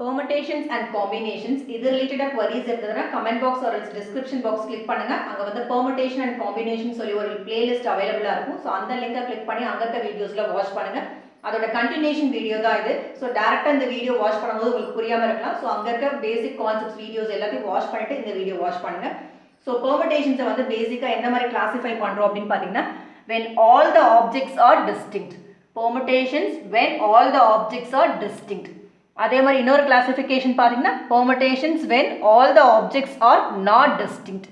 Permutations and combinations இது ரிலேட்டடா queries இருந்ததுன்னா comment box or description box click பண்ணுங்க. அங்க வந்து permutation and combination சொல்லி ஒரு playlist available இருக்கும். So அந்த லிங்கை click பண்ணி அங்க இருக்க வீடியோஸ்ல வாட்ச் பண்ணுங்க. அதோட continuation வீடியோ தான் இது. So டைரக்டா இந்த வீடியோ வாட்ச் பண்ணும்போது உங்களுக்கு புரியாம இருக்கலாம். So அங்க இருக்க basic concepts வீடியோஸ் எல்லாத்தையும் வாட்ச் பண்ணிட்டு இந்த வீடியோ வாட்ச் பண்ணுங்க. So permutations வந்து பேசிக்கா என்ன மாதிரி கிளாசிஃபை பண்றோம் அப்படினு பாத்தீங்கன்னா when all the objects are distinct. Permutations when all the objects are distinct. அதே மாதிரி இன்னொரு கிளாசிஃபிகேஷன் பார்த்தீங்கன்னா permutations when all the objects are not distinct.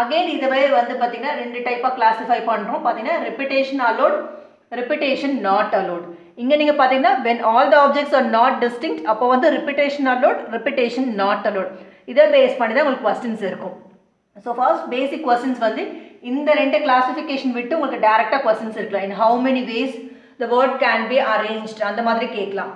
Again இதுவே வந்து பார்த்தீங்கன்னா ரெண்டு டைப்பாக கிளாசிஃபை பண்ணுறோம். பார்த்தீங்கன்னா repetition allowed, repetition not allowed. இங்கே நீங்கள் பார்த்தீங்கன்னா when all the objects are not distinct அப்போ வந்து repetition allowed, repetition not allowed. இதை பேஸ் பண்ணி தான் உங்களுக்கு கொஸ்டின்ஸ் இருக்கும். ஸோ ஃபர்ஸ்ட் பேசிக் கொஸ்டின்ஸ் வந்து இந்த ரெண்டு கிளாசிஃபிகேஷன் விட்டு உங்களுக்கு டேரெக்டாக கொஸ்டின்ஸ் இருக்கலாம். in how many ways the word can be arranged அந்த மாதிரி கேட்கலாம்.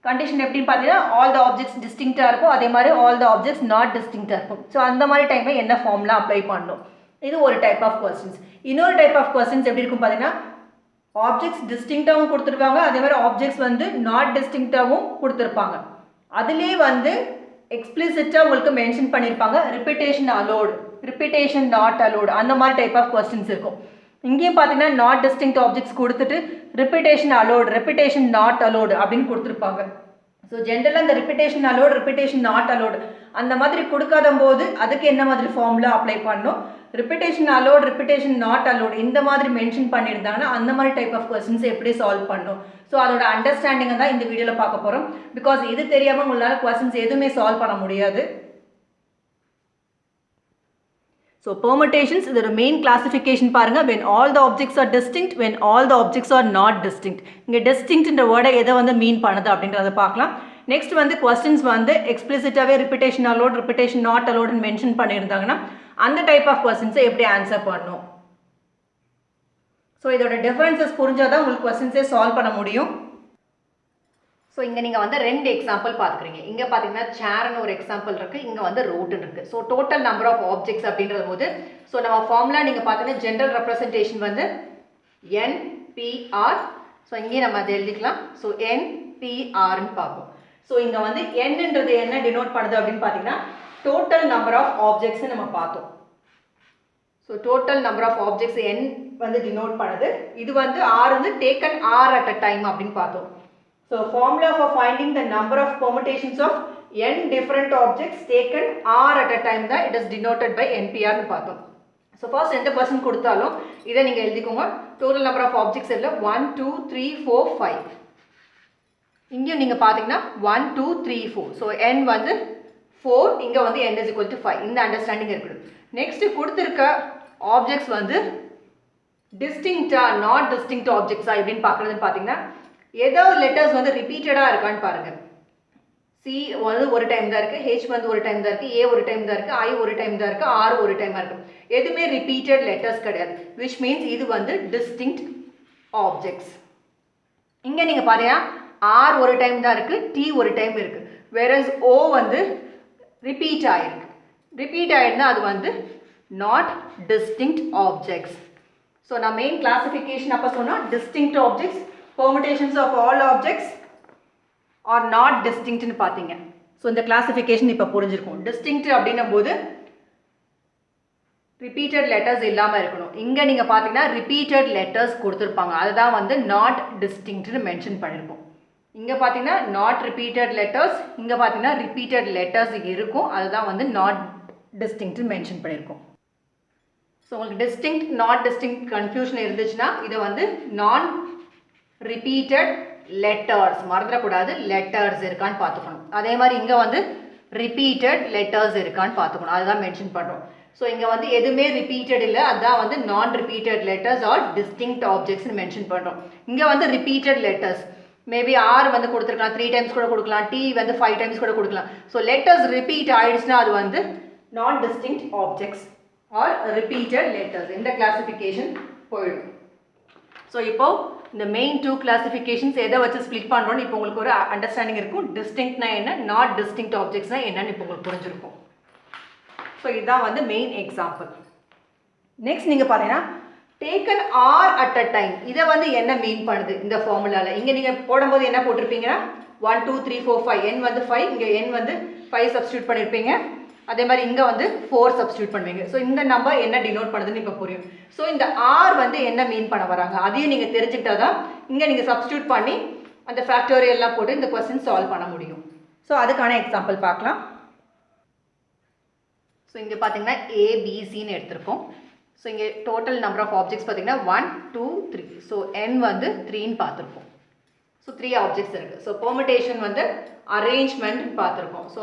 கண்டிஷன் எப்படின்னு பார்த்தீங்கன்னா ஆல் த ஆப்ஜெக்ட்ஸ் டிஸ்டிங்க்டாக இருக்கும், அதே மாதிரி ஆல் த ஆப்ஜெக்ட்ஸ் நாட் டிஸ்டிங்க்டாக இருக்கும். ஸோ அந்த மாதிரி டைமில் என்ன ஃபார்ம்லாம் அப்ளை பண்ணணும், இது ஒரு டைப் ஆஃப் கொஸ்டின்ஸ். இன்னொரு டைப் ஆஃப் கொஸ்டின்ஸ் எப்படி இருக்கும் பார்த்தீங்கன்னா ஆப்ஜெக்ட்ஸ் டிஸ்டிங்க்டாகவும் கொடுத்துருப்பாங்க, அதே மாதிரி ஆப்ஜெக்ட்ஸ் வந்து நாட் டிஸ்டிங்க்டாகவும் கொடுத்துருப்பாங்க. அதுலேயே வந்து எக்ஸ்பிளிசிட்டாக உங்களுக்கு மென்ஷன் பண்ணியிருப்பாங்க repetition allowed, repetition not allowed, அந்த மாதிரி டைப் ஆஃப் கொஸ்டின்ஸ் இருக்கும். இங்கேயும் பார்த்தீங்கன்னா நாட் டிஸ்டிங்க்ட் ஆப்ஜெக்ட்ஸ் கொடுத்துட்டு repetition allowed, repetition not allowed அப்படின்னு கொடுத்துருப்பாங்க. ஸோ ஜென்ரலாக இந்த repetition allowed, repetition not allowed அந்த மாதிரி கொடுக்காத போது அதுக்கு என்ன மாதிரி ஃபார்முலா அப்ளை பண்ணணும், repetition allowed, repetition not allowed இந்த மாதிரி மென்ஷன் பண்ணியிருந்தாங்கன்னா அந்த மாதிரி டைப் ஆஃப் கொஸ்டின்ஸ் எப்படி சால்வ் பண்ணணும். ஸோ அதோட அண்டர்ஸ்டாண்டிங்கை தான் இந்த வீடியோவில் பார்க்க போகிறோம். பிகாஸ் இது தெரியாமல் உங்களால் கொஸ்டின்ஸ் எதுவுமே சால்வ் பண்ண முடியாது. So permutations is the main classification பாருங்க when all the objects are distinct, when all the objects are not distinct. இங்க distinct என்ற வேர்டை எதை வந்து மீன் பண்ணுது அப்படின்றத பார்க்கலாம். நெக்ஸ்ட் வந்து கொஸ்டின்ஸ் வந்து எக்ஸ்பிளிசிட்டாவே ரிப்பீட்டேஷன் அலோட், ரிப்பீட்டேஷன் நாட் அலோடுன்னு மென்ஷன் பண்ணியிருந்தாங்கன்னா அந்த டைப் ஆஃப் கொஸ்டின்ஸை எப்படி ஆன்சர் பண்ணணும். ஸோ இதோட டிஃபரன்சஸ் புரிஞ்சாதான் உங்களுக்கு கொஸ்டின்ஸே சால்வ் பண்ண முடியும். ஸோ இங்கே நீங்கள் வந்து ரெண்டு எக்ஸாம்பிள் பார்த்துக்கிறீங்க. இங்கே பார்த்தீங்கன்னா சேர்னு ஒரு எக்ஸாம்பிள் இருக்குது, இங்கே வந்து ரோட்டுன்னு இருக்குது. So total number of objects அப்படின்றது போது ஸோ நம்ம ஃபார்முலா நீங்கள் பார்த்தீங்கன்னா ஜென்ரல் ரெப்ரசன்டேஷன் வந்து NPR. ஸோ இங்கேயும் நம்ம அதை எழுதிக்கலாம். ஸோ NPRன்னு பார்ப்போம். ஸோ இங்கே வந்து என்னன்றது என்ன டினோட் பண்ணுது அப்படின்னு பார்த்தீங்கன்னா டோட்டல் நம்பர் ஆஃப் ஆப்ஜெக்ட்ஸ் நம்ம பார்த்தோம். So total number of objects N வந்து டினோட் பண்ணுது. இது வந்து R வந்து taken R at a time அப்படின்னு பார்த்தோம். So formula for finding the number of permutations of n different objects taken R at a time that it is denoted by NPR னு பார்த்தோம். So first எந்த person கொடுத்தாலும் இதை நீங்கள் எழுதிக்கோங்க. total number of objects இல்லை 1 2 3 4 5. இங்கேயும் நீங்கள் பார்த்தீங்கன்னா 1 2 3 4. ஸோ n வந்து 4, இங்கே வந்து n is equal to 5. இந்த அண்டர்ஸ்டாண்டிங் இருக்குது. நெக்ஸ்ட் கொடுத்துருக்க ஆப்ஜெக்ட்ஸ் வந்து டிஸ்டிங்க்டா நாட் டிஸ்டிங்க்ட் ஆப்ஜெக்ட்ஸா எப்படின்னு பார்க்குறதுன்னு பார்த்தீங்கன்னா ஏதாவது லெட்டர்ஸ் வந்து ரிப்பீட்டடாக இருக்கான்னு பாருங்கள். சி வந்து ஒரு டைம் தான் இருக்குது, ஹெச் வந்து ஒரு டைம் தான் இருக்குது, ஏ ஒரு டைம் தான் இருக்குது, ஐ ஒரு டைம் தான் இருக்குது, ஆர் ஒரு டைமாக இருக்குது. எதுவுமே ரிப்பீட்டட் லெட்டர்ஸ் கிடையாது. விச் மீன்ஸ் இது வந்து டிஸ்டிங்க்ட் ஆப்ஜெக்ட்ஸ். இங்கே நீங்கள் பார்த்தீங்கன்னா ஆர் ஒரு டைம் தான் இருக்குது, டி ஒரு டைம் இருக்குது. வேறஸ் ஓ வந்து ரிப்பீட் ஆகிருக்கு. ரிப்பீட் ஆகிடுனா அது வந்து நாட் டிஸ்டிங்க்ட் ஆப்ஜெக்ட்ஸ். ஸோ நான் மெயின் கிளாசிஃபிகேஷன் அப்போ சொன்னால் distinct objects, permutations of all objects are not distinct னு பார்த்தீங்க. ஸோ இந்த கிளாசிஃபிகேஷன் இப்போ புரிஞ்சிருக்கும். டிஸ்டிங்க்ட் அப்படின்னும் போது ரிப்பீட்டட் லெட்டர்ஸ் இல்லாமல் இருக்கணும். இங்கே நீங்கள் பார்த்தீங்கன்னா ரிப்பீட்டட் லெட்டர்ஸ் கொடுத்துருப்பாங்க, அதுதான் வந்து நாட் டிஸ்டிங்க்ட்னு மென்ஷன் பண்ணியிருக்கோம். இங்கே பார்த்தீங்கன்னா நாட் ரிப்பீட்டட் லெட்டர்ஸ், இங்கே பார்த்தீங்கன்னா ரிப்பீட்டட் லெட்டர்ஸ் இருக்கும், அதுதான் வந்து நாட் டிஸ்டிங்க்ட்னு மென்ஷன் பண்ணியிருக்கோம். ஸோ உங்களுக்கு டிஸ்டிங்க்ட் நாட் டிஸ்டிங்க்ட் கன்ஃபியூஷன் இருந்துச்சுன்னா இதை வந்து நான் ரிப்பீட்டட் லெட்டர்ஸ் மறந்துடக்கூடாது, லெட்டர்ஸ் இருக்கான்னு பார்த்துக்கணும். அதே மாதிரி இங்கே வந்து ரிப்பீட்டட் லெட்டர்ஸ் இருக்கான்னு பார்த்துக்கணும், அதுதான் மென்ஷன் பண்ணுறோம். ஸோ இங்கே வந்து எதுவுமே ரிப்பீட்டட் இல்லை, அதுதான் வந்து நான் ரிப்பீட்டட் லெட்டர்ஸ் ஆர் டிஸ்டிங்க்ட் ஆப்ஜெக்ட்ஸ்னு மென்ஷன் பண்ணுறோம். இங்கே வந்து ரிப்பீட்டட் லெட்டர்ஸ் மேபி ஆர் வந்து கொடுத்துருக்கலாம், 3 டைம்ஸ் கூட கொடுக்கலாம், டி வந்து 5 டைம்ஸ் கூட கொடுக்கலாம். ஸோ லெட்டர்ஸ் ரிப்பீட் ஆயிடுச்சுன்னா அது வந்து நான் distinct objects R repeated letters. இந்த கிளாசிஃபிகேஷன் போயிடும். ஸோ இப்போது இந்த மெயின் 2 கிளாசிஃபிகேஷன்ஸ் எதை வச்சு ஸ்ப்ளிட் பண்ணுறோன்னு இப்போ உங்களுக்கு ஒரு அண்டர்ஸ்டாண்டிங் இருக்கும். டிஸ்டிங்க்ட்னா என்ன, நாட் டிஸ்டிங்க்ட் ஆப்ஜெக்ட்ஸ்னா என்னன்னு இப்போ உங்களுக்கு புரிஞ்சிருக்கும். ஸோ இதுதான் வந்து மெயின் எக்ஸாம்பிள். நெக்ஸ்ட் நீங்கள் பார்த்தீங்கன்னா taken R at a time, இதை வந்து என்ன மீன் பண்ணுது இந்த ஃபார்முலாவில். இங்கே நீங்கள் போடும்போது என்ன போட்டிருப்பீங்கன்னா 1 2 3 4 5 n வந்து 5 இங்கே n வந்து 5 சப்ஸ்டியூட் பண்ணியிருப்பீங்க. அதே மாதிரி இங்கே வந்து 4 சப்ஸ்டியூட் பண்ணுவீங்க. ஸோ இந்த நம்பர் என்ன டினோட் பண்ணுதுன்னு இப்போ புரியும். ஸோ இந்த ஆர் வந்து என்ன மீன் பண்ண வராங்க அதையும் நீங்கள் தெரிஞ்சுக்கிட்டா தான் இங்கே நீங்கள் சப்ஸ்டியூட் பண்ணி அந்த ஃபேக்டோரியல்லாம் போட்டு இந்த கொஸ்டின் சால்வ் பண்ண முடியும். ஸோ அதுக்கான எக்ஸாம்பிள் பார்க்கலாம். ஸோ இங்கே பார்த்தீங்கன்னா ஏபிசின்னு எடுத்திருக்கோம். ஸோ இங்கே டோட்டல் நம்பர் ஆஃப் ஆப்ஜெக்ட்ஸ் பார்த்தீங்கன்னா 1 2 3. ஸோ n வந்து 3ன்னு பார்த்துருக்கோம். ஸோ 3 ஆப்ஜெக்ட்ஸ் இருக்குது. ஸோ பெர்முடேஷன் வந்து அரேஞ்ச்மெண்ட் பார்த்துருக்கோம். ஸோ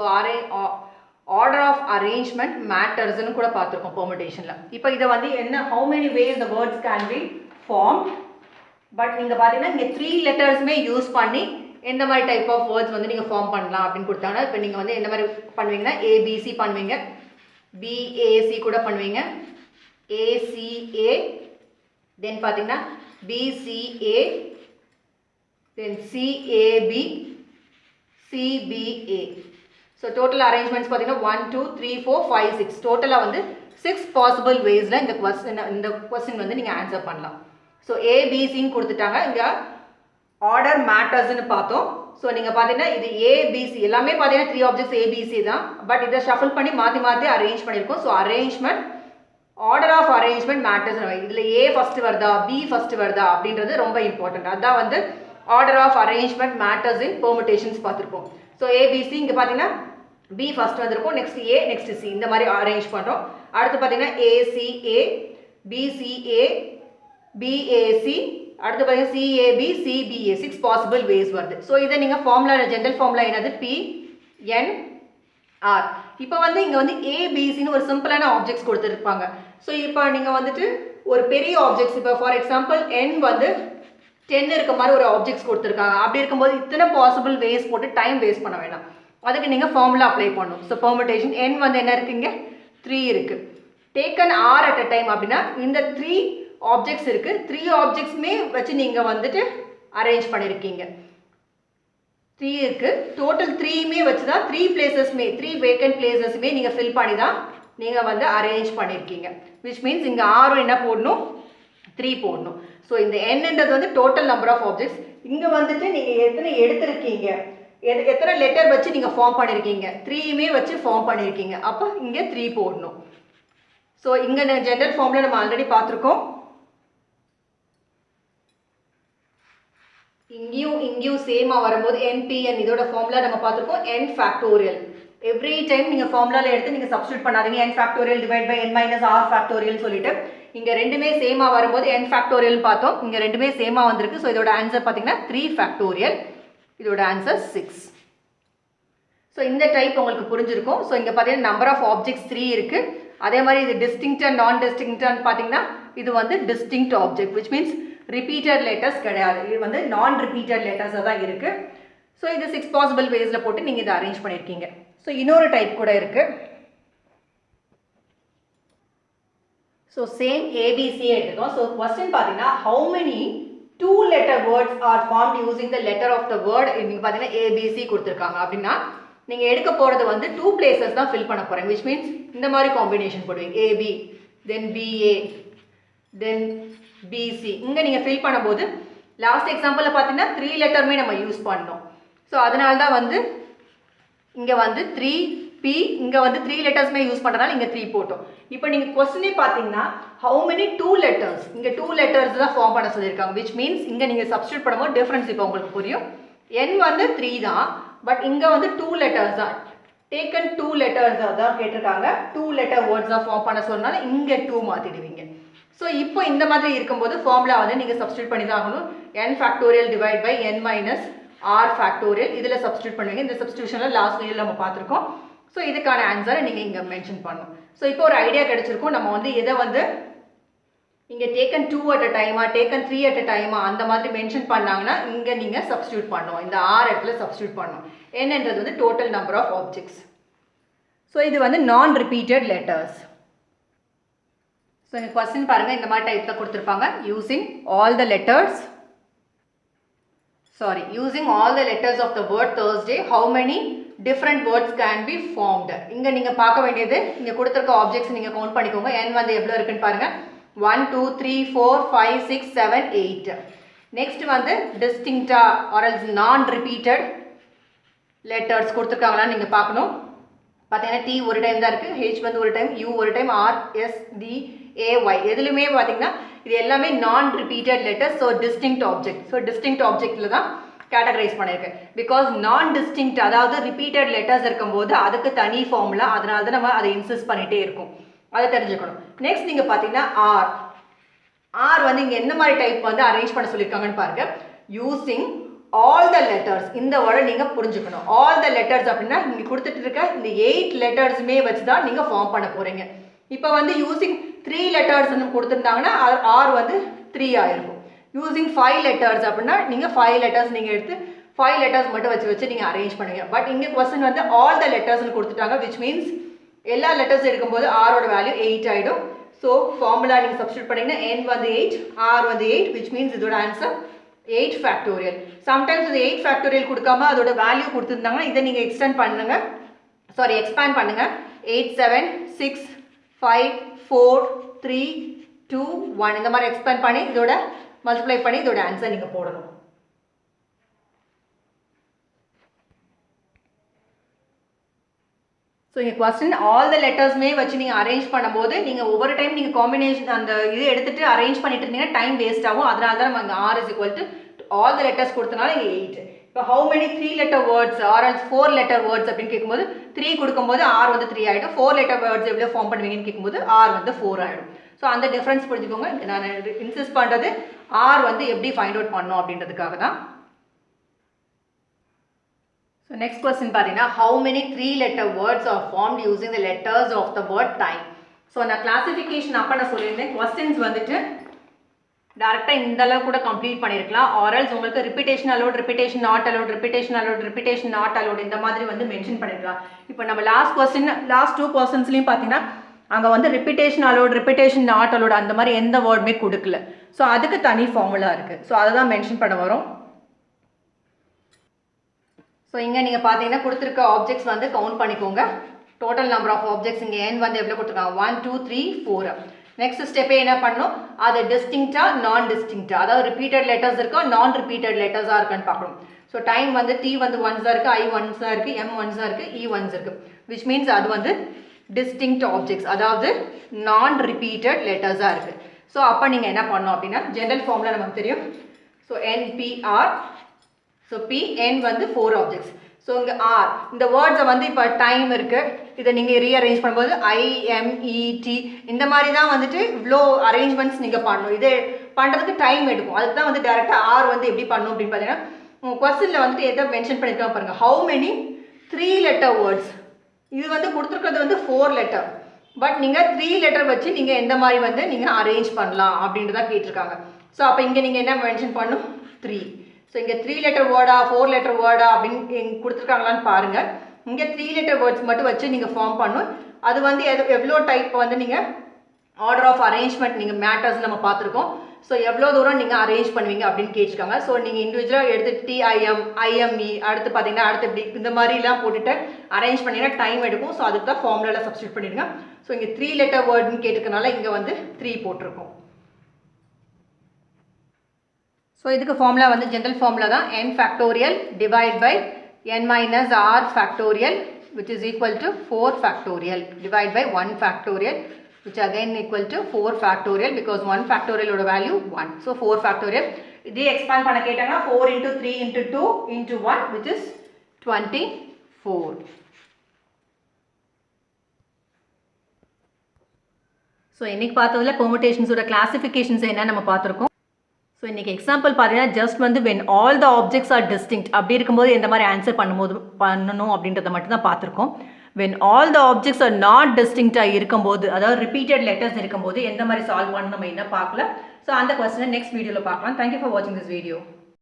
ஆர்டர் ஆஃப் அரேஞ்ச்மெண்ட் மேட்டர்ஸ்னு கூட பார்த்துருக்கோம் பெர்முடேஷனில். இப்போ இதை வந்து என்ன how many ways the words can be form. But நீங்கள் பார்த்தீங்கன்னா இங்கே 3 லெட்டர்ஸுமே யூஸ் பண்ணி எந்த மாதிரி டைப் ஆஃப் வேர்ட்ஸ் வந்து நீங்கள் ஃபார்ம் பண்ணலாம் அப்படின்னு கொடுத்தாங்கன்னா இப்போ நீங்கள் வந்து எந்த மாதிரி பண்ணுவீங்கன்னா ஏபிசி பண்ணுவீங்க, பிஏசி கூட பண்ணுவீங்க, ஏசிஏ, தென் பார்த்தீங்கன்னா BCA, then CAB, CBA. So total arrangements பார்த்தீங்கன்னா 1 2 3 4 5 6 டோட்டலாக வந்து 6 பாசிபிள் வேஸில் இந்த கொஸ்டின் வந்து நீங்கள் ஆன்சர் பண்ணலாம். ஸோ ஏபிசின்னு கொடுத்துட்டாங்க. இங்கே ஆர்டர் மேட்டர்ஸ்ன்னு பார்த்தோம். ஸோ நீங்கள் பார்த்தீங்கன்னா இது ஏபிசி எல்லாமே பார்த்தீங்கன்னா 3 ஆப்ஜெக்ட்ஸ் ஏபிசி தான். பட் இதை ஷஃபிள் பண்ணி மாற்றி மாற்றி அரேஞ்ச் பண்ணியிருக்கோம். So arrangement order of arrangement matters. இதில் ஏ ஃபஸ்ட்டு வருதா பி ஃபஸ்ட்டு வருதா அப்படின்றது ரொம்ப இம்பார்ட்டன்ட். அதான் வந்து order of arrangement matters in permutations பார்த்துருப்போம். ஸோ ஏபிசி இங்கே பார்த்தீங்கன்னா பி ஃபஸ்ட் வந்திருக்கும், நெக்ஸ்ட் ஏ, நெக்ஸ்ட் சி, இந்த மாதிரி அரேஞ்ச் பண்ணுறோம். அடுத்து பார்த்தீங்கன்னா ஏசிஏ, பிசிஏ, பிஏசி, அடுத்து பார்த்தீங்கன்னா சிஏபி, சிபிஏ, 6 பாசிபிள் வேஸ் வருது. ஸோ இதை நீங்கள் ஃபார்முலா ஜென்ரல் ஃபார்முலா என்னது பிஎன்ஆர். இப்போ வந்து இங்கே வந்து ஏபிசின்னு ஒரு சிம்பிளான ஆப்ஜெக்ட்ஸ் கொடுத்துருப்பாங்க. ஸோ இப்போ நீங்கள் வந்துட்டு ஒரு பெரிய ஆப்ஜெக்ட்ஸ் இப்போ ஃபார் எக்ஸாம்பிள் n வந்து 10 இருக்க மாதிரி ஒரு ஆப்ஜெக்ட்ஸ் கொடுத்துருக்காங்க. அப்படி இருக்கும்போது இத்தனை பாசிபிள் வேஸ் போட்டு டைம் வேஸ்ட் பண்ண வேண்டாம். அதுக்கு நீங்கள் ஃபார்முலா அப்ளை பண்ணணும். ஸோ பெர்முடேஷன் n வந்து என்ன இருக்குங்க 3 இருக்குது. Taken R at a time அப்படின்னா இந்த 3 ஆப்ஜெக்ட்ஸ் இருக்குது. 3 ஆப்ஜெக்ட்ஸுமே வச்சு நீங்கள் வந்துட்டு அரேஞ்ச் பண்ணியிருக்கீங்க. 3 இருக்குது. டோட்டல் 3மே வச்சு தான் 3 பிளேசஸ்மே 3 வேக்கன்ட் பிளேசஸுமே நீங்கள் ஃபில் பண்ணி தான் நீங்கள் வந்து அரேஞ்ச் பண்ணியிருக்கீங்க. விச் மீன்ஸ் இங்கே ஆரும் என்ன போடணும் 3 போடணும். ஸோ இந்த என்னன்றது வந்து டோட்டல் நம்பர் ஆஃப் ஆப்ஜெக்ட்ஸ். இங்கே வந்துட்டு நீங்கள் எத்தனை எடுத்திருக்கீங்க, எத்தனை லெட்டர் வச்சு நீங்கள் ஃபார்ம் பண்ணியிருக்கீங்க, 3மே வச்சு ஃபார்ம் பண்ணியிருக்கீங்க. அப்போ இங்கே 3 போடணும். ஸோ இங்கே ஜென்ரல் ஃபார்மில் நம்ம ஆல்ரெடி பார்த்துருக்கோம். இங்கேயும் சேமாக வரும்போது NPN இதோட ஃபார்முலா நம்ம பார்த்துருக்கோம் n ஃபேக்டோரியல். எவ்ரி டைம் நீங்கள் ஃபார்முலாவில் எடுத்து நீங்கள் சப்ஸ்டியூட் பண்ணாதீங்க n factorial divide by n minus R factorial சொல்லிட்டு. இங்கே ரெண்டுமே சேமாக வரும்போது n ஃபேக்டோரியல் பார்த்தோம், இங்கே ரெண்டுமே சேமாக வந்திருக்கு. ஸோ இதோட ஆன்சர் பார்த்தீங்கன்னா 3 ஃபேக்டோரியல், இதோட ஆன்சர் 6. ஸோ இந்த டைப் உங்களுக்கு புரிஞ்சிருக்கும். ஸோ இங்கே பார்த்தீங்கன்னா நம்பர் ஆஃப் ஆப்ஜெக்ட்ஸ் 3 இருக்குது. அதே மாதிரி இது டிஸ்டிங்க்ட் அண்ட் நான் டிஸ்டிங்க்டான்னு பார்த்தீங்கன்னா இது வந்து distinct object which means repeated letters கிடையாது. இது வந்து நான் ரிப்பீட்டட் லெட்டர்ஸாக தான் இருக்குது. ஸோ இது 6 பாசிபிள் வேஸில் போட்டு நீங்கள் இதை அரேஞ்ச் பண்ணியிருக்கீங்க. ஸோ இன்னொரு டைப் கூட இருக்குது. ஸோ சேம் ஏபிசியே எடுத்துக்கோம். ஸோ கொஸ்டின் பார்த்தீங்கன்னா how many 2 letter words are formed using the letter of the word. நீங்கள் பார்த்தீங்கன்னா ஏபிசி கொடுத்துருக்காங்க அப்படின்னா நீங்கள் எடுக்க போகிறது வந்து 2 places தான் ஃபில் பண்ண போகிறீங்க. விச் மீன்ஸ் இந்த மாதிரி காம்பினேஷன் போடுவீங்க ஏபி, தென் பிஏ, தென் பிசி. இங்கே நீங்கள் ஃபில் பண்ணும்போது லாஸ்ட் எக்ஸாம்பிளில் பார்த்தீங்கன்னா 3 லெட்டருமே நம்ம யூஸ் பண்ணோம். ஸோ அதனால தான் வந்து இங்கே வந்து 3P, இங்கே வந்து 3 லெட்டர்ஸ்மே யூஸ் பண்ணுறதுனால இங்கே 3 போட்டோம். இப்போ நீங்கள் கொஸ்டினே பார்த்தீங்கன்னா ஹவு மெனி 2 letters, இங்கே 2 letters தான் ஃபார்ம் பண்ண சொல்லியிருக்காங்க. விச் மீன்ஸ் இங்கே நீங்கள் சப்ஸ்டியூட் பண்ணும்போது டிஃப்ரென்ஸ் இப்போ உங்களுக்கு புரியும். n வந்து 3 தான், பட் இங்கே வந்து 2 letters தான். டேக்கன் 2 letters தான் கேட்டிருக்காங்க. 2 letter words தான் ஃபார்ம் பண்ண சொன்னால இங்கே 2 மாற்றிடுவீங்க. ஸோ இப்போ இந்த மாதிரி இருக்கும்போது ஃபார்முலா வந்து நீங்கள் சப்ஸ்டியூட் பண்ணி தான் ஆகணும். n factorial divide by n minus R factorial இதில் சப்ஸ்டியூட் பண்ணுவீங்க. இந்த சப்ஸ்டியூஷனில் லாஸ்ட் வீடியோவில் நம்ம பார்த்துருக்கோம். ஸோ இதுக்கான ஆன்சரை நீங்கள் இங்கே மென்ஷன் பண்ணணும். ஸோ இப்போ ஒரு ஐடியா கிடைச்சிருக்கும். நம்ம வந்து எதை வந்து இங்கே டேக்கன் 2 at a டைமா, டேக்கன் 3 at a டைமா அந்த மாதிரி மென்ஷன் பண்ணாங்கன்னா இங்கே நீங்கள் சப்ஸ்டியூட் பண்ணணும். இந்த ஆர் இடத்துல சப்ஸ்டியூட் பண்ணணும். என்னன்றது வந்து total number of objects. So இது வந்து நான் ரிப்பீட்டட் லெட்டர்ஸ். ஸோ இந்த கொஸ்டின் பாருங்கள், இந்த மாதிரி டைப்பில் கொடுத்துருப்பாங்க. Using all the letters of the word Thursday, how many different words can be formed. இங்கே நீங்கள் பார்க்க வேண்டியது இங்கே கொடுத்துருக்க ஆப்ஜெக்ட்ஸ் நீங்கள் கவுண்ட் பண்ணிக்கோங்க. n வந்து எவ்வளோ இருக்குன்னு பாருங்கள். 1 2 3 4 5 6 7 8. நெக்ஸ்ட் வந்து டிஸ்டிங்க்டா ஆர் எல்ஸ் நான் ரிப்பீட்டட் லெட்டர்ஸ் கொடுத்துருக்காங்களான்னு நீங்கள் பார்க்கணும். பார்த்தீங்கன்னா டி ஒரு டைம் தான் இருக்குது, ஹெச் வந்து ஒரு டைம், யூ ஒரு time, R, S, T, A, Y எதுலையுமே பார்த்தீங்கன்னா இது எல்லாமே நான் repeated letters. So distinct object. So distinct ஆப்ஜெக்டில் தான் கேட்டகரைஸ் பண்ணியிருக்கேன். பிகாஸ் நான் டிஸ்டிங்க்ட் அதாவது ரிப்பீட்டட் லெட்டர்ஸ் இருக்கும்போது அதுக்கு தனி ஃபார்முலா, அதனால தான் நம்ம அதை இன்சிஸ்ட் பண்ணிகிட்டே இருக்கும். அதை தெரிஞ்சுக்கணும். நெக்ஸ்ட் நீங்கள் பார்த்தீங்கன்னா ஆர். ஆர் வந்து இங்கே என்ன மாதிரி டைப் வந்து அரேஞ்ச் பண்ண சொல்லியிருக்காங்கன்னு பாருங்க. Using all the letters. இந்த வேர்டை நீங்கள் புரிஞ்சுக்கணும். ஆல் த லெட்டர்ஸ் அப்படின்னா இங்கே கொடுத்துட்டு இருக்க இந்த 8 லெட்டர்ஸுமே வச்சு தான் நீங்கள் ஃபார்ம் பண்ண போகிறீங்க. இப்போ வந்து யூசிங் 3 லெட்டர்ஸ்ன்னு கொடுத்துருந்தாங்கன்னா ஆர் வந்து 3 ஆயிருக்கும். யூசிங் 5 லெட்டர்ஸ் அப்படின்னா நீங்கள் 5 லெட்டர்ஸ் நீங்கள் எடுத்து 5 லெட்டர்ஸ் மட்டும் வச்சு நீங்கள் அரேஞ்ச் பண்ணுவீங்க. பட் இங்கே கொஸ்டின் வந்து ஆல் த லெட்டர்ஸ்ன்னு கொடுத்துட்டாங்க, விச் மீன்ஸ் எல்லா லெட்டர்ஸ் எடுக்கும்போது ஆரோட வேல்யூ 8 ஆகிடும். ஸோ ஃபார்முலா நீங்கள் சப்ஸ்டியூட் பண்ணிங்கன்னா n வந்து 8, r வந்து 8, விச் மீன்ஸ் இதோட ஆன்சர் 8 ஃபேக்டோரியல். சம்டைம்ஸ் இது 8 ஃபேக்டோரியல் கொடுக்காம அதோட வேல்யூ கொடுத்துருந்தாங்கன்னா இதை நீங்கள் எக்ஸ்பேண்ட் பண்ணுங்க. 8, 7, 6, 5, 4, 3, 2, 1 இந்த மாதிரி எக்ஸ்பேண்ட் பண்ணி இதோட மல்டிப்ளை பண்ணி இதோட ஆன்சர் நீங்கள் போடணும். ஸோ இங்கே கொஸ்டின் ஆல் த லெட்டர்ஸ்மே வச்சு நீங்கள் அரேஞ்ச் பண்ணும்போது நீங்கள் ஒவ்வொரு டைம் நீங்கள் காம்பினேஷன் அந்த இது எடுத்துகிட்டு அரேஞ்ச் பண்ணிட்டு இருந்தீங்கன்னா டைம் வேஸ்ட் ஆகும். அதனால தான் நம்ம இங்கே R is equal to all the letters கொடுத்தனால இங்கே 8. இப்போ how many 3 letter words or else 4 letter words அப்படின்னு கேட்கும்போது 3 கொடுக்கும்போது ஆர் வந்து 3 ஆகிடும். 4 letter வேர்ட்ஸ் எவ்வளோ ஃபார்ம் பண்ணுவீங்கன்னு கேட்கும்போது ஆர் வந்து 4 ஆகிடும். ஸோ அந்த டிஃப்ரென்ஸ் புரிஞ்சுக்கோங்க. நான் இன்சிஸ்ட் பண்ணுறது ஆர் வந்து எப்படி ஃபைண்ட் அவுட் பண்ணோம் அப்படின்றதுக்காக தான். So next question பார்த்தீங்கன்னா how many 3 letter words are formed using the letters of the word time. So நான் கிளாசிஃபிகேஷன் அப்போ நான் சொல்லியிருந்தேன். கொஸ்டின்ஸ் வந்துட்டு டேரெக்டாக இந்த அளவு கூட கம்ப்ளீட் பண்ணியிருக்கலாம். ஆர்எல்ஸ் உங்களுக்கு repetition allowed, repetition not allowed, repetition allowed, repetition not allowed இந்த மாதிரி வந்து மென்ஷன் பண்ணிருக்கலாம். இப்போ நம்ம லாஸ்ட் 2 கொஸ்டின்ஸ்லையும் பார்த்தீங்கன்னா அங்கே வந்து repetition allowed, repetition not allowed அந்த மாதிரி எந்த வேர்டுமே கொடுக்கல. ஸோ அதுக்கு தனி ஃபார்முலா இருக்குது. ஸோ அதை தான் மென்ஷன் பண்ண வரும். ஸோ இங்கே நீங்கள் பார்த்தீங்கன்னா கொடுத்துருக்க ஆப்ஜெக்ட்ஸ் வந்து கவுண்ட் பண்ணிக்கோங்க. டோட்டல் நம்பர் ஆஃப் ஆப்ஜெக்ட்ஸ் இங்கே n வந்து எவ்வளோ கொடுத்துருக்காங்க 1, 2, 3, 4. நெக்ஸ்ட் ஸ்டெப்பே என்ன பண்ணணும், அது டிஸ்டிங்க்டா நான் டிஸ்டிங்க்டா அதாவது ரிப்பீட்டட் லெட்டர்ஸ் இருக்கா நான் ரிப்பீட்டட் லெட்டர்ஸாக இருக்கான்னு பார்க்கணும். ஸோ டைம் வந்து t வந்து ஒன்ஸாக இருக்குது, i ஒன்ஸாக இருக்குது, m ஒன்ஸாக இருக்குது, e ஒன்ஸ் இருக்குது, விச் மீன்ஸ் அது வந்து டிஸ்டிங்க்ட் ஆப்ஜெக்ட்ஸ் அதாவது நான் ரிப்பீட்டட் லெட்டர்ஸாக இருக்குது. ஸோ அப்போ நீங்கள் என்ன பண்ணணும் அப்படின்னா ஜென்ரல் ஃபார்மில் நமக்கு தெரியும். So NPR. ஸோ Pn வந்து 4 ஆப்ஜெக்ட்ஸ். ஸோ இங்கே ஆர் இந்த வேர்ட்ஸை வந்து இப்போ டைம் இருக்குது, இதை நீங்கள் ரீஅரேஞ்ச் பண்ணும்போது IMET இந்த மாதிரி தான் வந்துட்டு இவ்வளோ அரேஞ்ச்மெண்ட்ஸ் நீங்கள் பண்ணணும். இது பண்ணுறதுக்கு டைம் எடுக்கும். அதுக்கு தான் வந்து டேரெக்டாக ஆர் வந்து எப்படி பண்ணணும் அப்படின்னு பார்த்தீங்கன்னா கொஸ்டினில் வந்துட்டு எதை மென்ஷன் பண்ணியிருக்காங்க பாருங்கள். How many 3 letter words. இது வந்து கொடுத்துருக்கிறது வந்து 4 letter. பட் நீங்கள் 3 letter வச்சு நீங்கள் எந்த மாதிரி வந்து நீங்கள் அரேஞ்ச் பண்ணலாம் அப்படின்ட்டு தான் கேட்டிருக்காங்க. ஸோ அப்போ இங்கே நீங்கள் என்ன மென்ஷன் பண்ணணும் 3. ஸோ இங்கே 3 letter வேர்டா 4 letter வேர்டா அப்படின்னு கொடுத்துருக்காங்களான்னு பாருங்கள். இங்கே 3 letter வேர்ட்ஸ் மட்டும் வச்சு நீங்கள் ஃபார்ம் பண்ணணும். அது வந்து எவ்வளோ டைப் வந்து நீங்கள் ஆர்டர் ஆஃப் அரேஞ்ச்மெண்ட் நீங்கள் மேட்டர்ஸ் நம்ம பார்த்துருக்கோம். ஸோ எவ்வளோ தூரம் நீங்கள் அரேஞ்ச் பண்ணுவீங்க அப்படின்னு கேட்டிருக்காங்க. ஸோ நீங்கள் இண்டிவிஜுவலாக எடுத்து TIM IME அடுத்து பார்த்தீங்கன்னா அடுத்து இப்படி இந்த மாதிரிலாம் போட்டுட்டு அரேஞ்ச் பண்ணிங்கன்னா டைம் எடுக்கும். ஸோ அதுக்கு தான் ஃபார்முலாவில் சப்ஸ்டியூட் பண்ணிடுங்க. ஸோ இங்கே 3 letter வேர்டுன்னு கேட்டிருக்கனால இங்கே வந்து 3 போட்டிருக்கோம். ஸோ இதுக்கு ஃபார்முலா வந்து ஜென்ரல் ஃபார்முலா தான் n factorial divide by n minus r factorial which is equal to 4 factorial divide by 1 factorial which again equal to 4 factorial because 1 ஃபேக்டோரியலோட வேல்யூ 1. ஸோ 4 ஃபேக்டோரியல் இதே expand பண்ண கேட்டாங்கன்னா 4 into 3 into 2 into 1 which is 24. So இன்னைக்கு பார்த்ததில் பெர்முடேஷன்ஸோட classifications என்ன நம்ம பார்த்துருக்கோம். So இன்றைக்கி எக்ஸாம்பிள் பார்த்தீங்கன்னா ஜஸ்ட் வந்து when all the objects are distinct அப்படி இருக்கும்போது எந்த மாதிரி ஆன்சர் பண்ணணும் அப்படின்றத மட்டும் தான் பார்த்துருக்கோம். when all the objects are not distinct இருக்கும்போது அதாவது ரிப்பீட்டட் லெட்டர்ஸ் இருக்கும்போது எந்த மாதிரி சால்வ் பண்ணணும் நம்ம என்ன பார்க்கல. ஸோ அந்த கொஸ்டினை நெக்ஸ்ட் வீடியோவில் பார்க்கலாம். தேங்க்யூ ஃபார் வாட்சிங் திஸ் வீடியோ.